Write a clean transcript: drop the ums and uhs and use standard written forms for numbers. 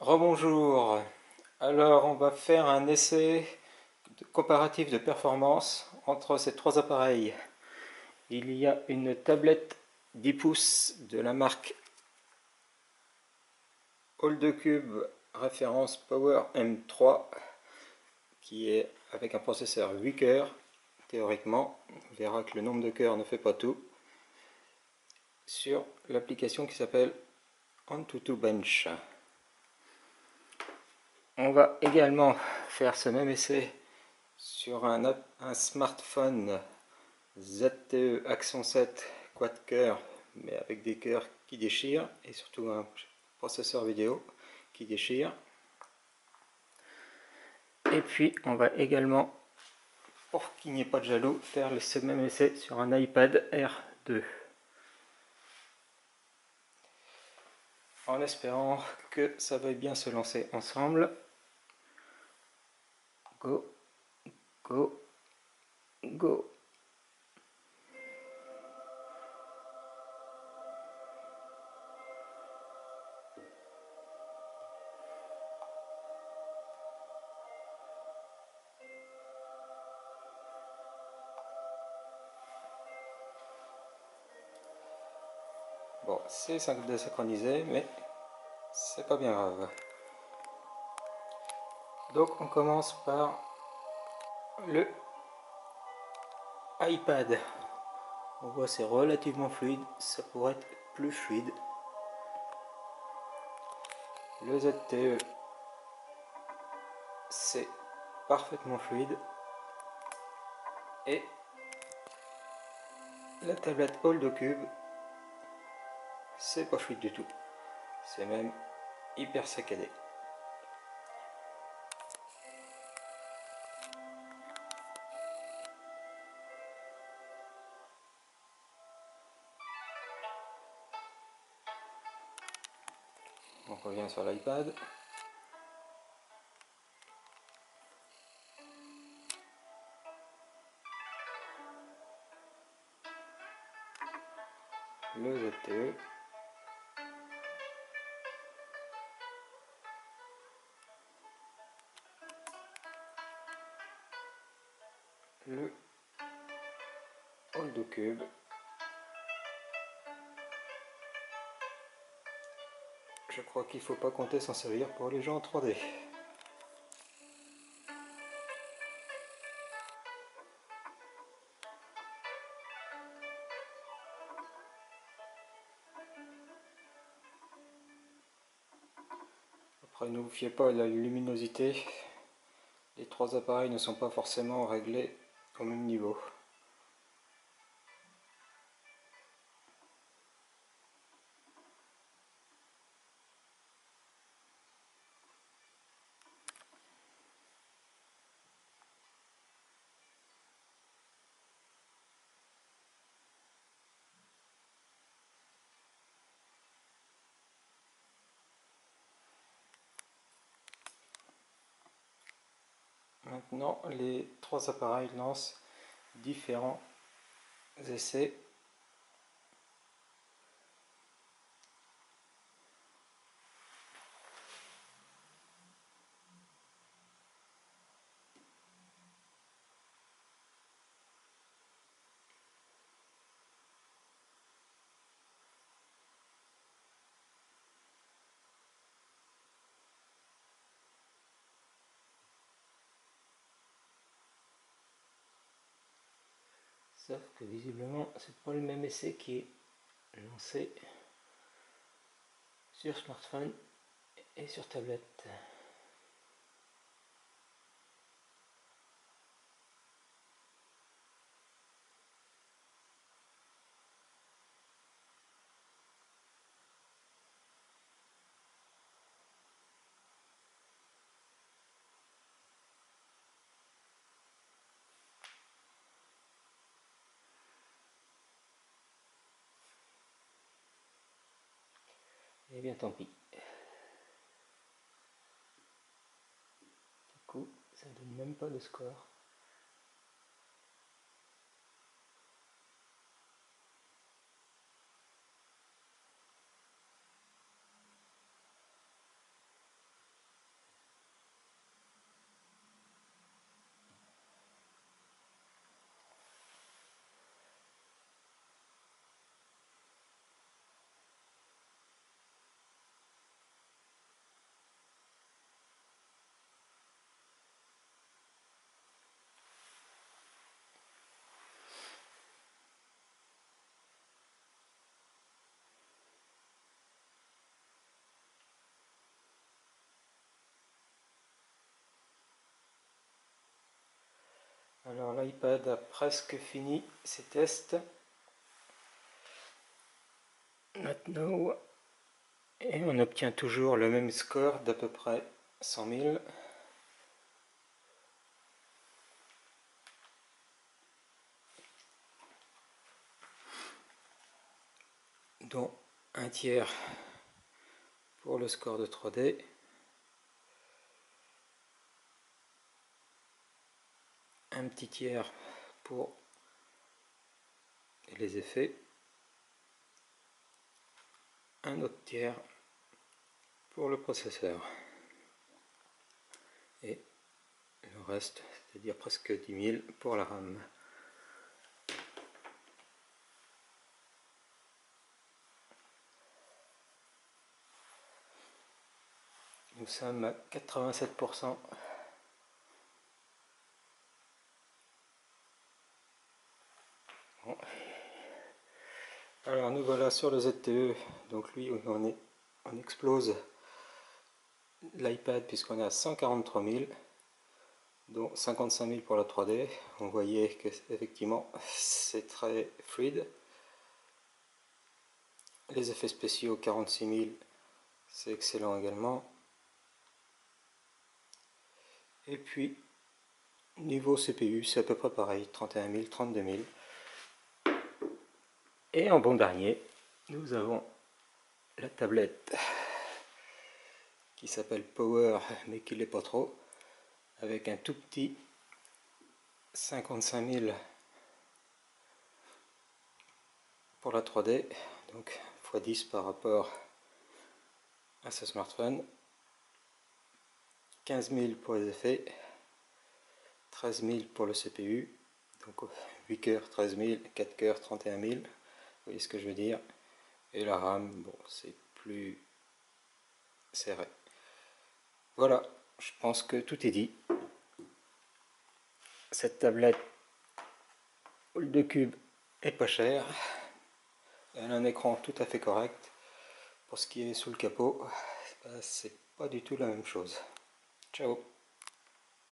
Rebonjour. Alors, on va faire un essai comparatif de performance entre ces trois appareils. Il y a une tablette 10 pouces de la marque Hold2Cube référence Power M3 qui est avec un processeur 8 cœurs. Théoriquement, on verra que le nombre de cœurs ne fait pas tout. Sur l'application qui s'appelle AnTuTu Bench. On va également faire ce même essai sur un smartphone ZTE Axon 7 quad cœur, mais avec des cœurs qui déchirent et surtout un processeur vidéo qui déchire. Et puis on va également, pour qu'il n'y ait pas de jaloux, faire ce même essai sur un iPad R2. En espérant que ça veuille bien se lancer ensemble. Go, go, go. Bon, c'est désynchronisé, mais c'est pas bien grave. Donc on commence par le iPad. On voit c'est relativement fluide, ça pourrait être plus fluide. Le ZTE, c'est parfaitement fluide. Et la tablette Hold2Cube, c'est pas fluide du tout. C'est même hyper saccadé. On revient sur l'iPad. Le ZTE. Le Hold2Cube. Je crois qu'il ne faut pas compter s'en servir pour les jeux en 3D. Après, ne vous fiez pas à la luminosité. Les trois appareils ne sont pas forcément réglés au même niveau. Maintenant, les trois appareils lancent différents essais. Sauf que visiblement, c'est pas le même essai qui est lancé sur smartphone et sur tablette. Eh bien tant pis. Du coup, ça donne même pas de score. Alors l'iPad a presque fini ses tests. Maintenant, et on obtient toujours le même score d'à peu près 100 000. Dont un tiers pour le score de 3D. Un petit tiers pour les effets. Un autre tiers pour le processeur. Et le reste, c'est-à-dire presque 10 000 pour la RAM. Nous sommes à 87%. Bon. Alors nous voilà sur le ZTE. Donc lui, on explose l'iPad puisqu'on est à 143 000. Dont 55 000 pour la 3D. On voyait que effectivement c'est très fluide. Les effets spéciaux 46 000, c'est excellent également. Et puis niveau CPU c'est à peu près pareil, 31 000, 32 000. Et en bon dernier, nous avons la tablette qui s'appelle Power mais qui l'est pas trop, avec un tout petit 55 000 pour la 3D, donc x 10 par rapport à ce smartphone, 15 000 pour les effets, 13 000 pour le CPU, donc 8 cœurs 13 000, 4 cœurs 31 000, vous voyez ce que je veux dire, et la RAM, bon c'est plus serré. Voilà, je pense que tout est dit. Cette tablette de cube est pas chère, elle a un écran tout à fait correct. Pour ce qui est sous le capot, c'est pas du tout la même chose. Ciao.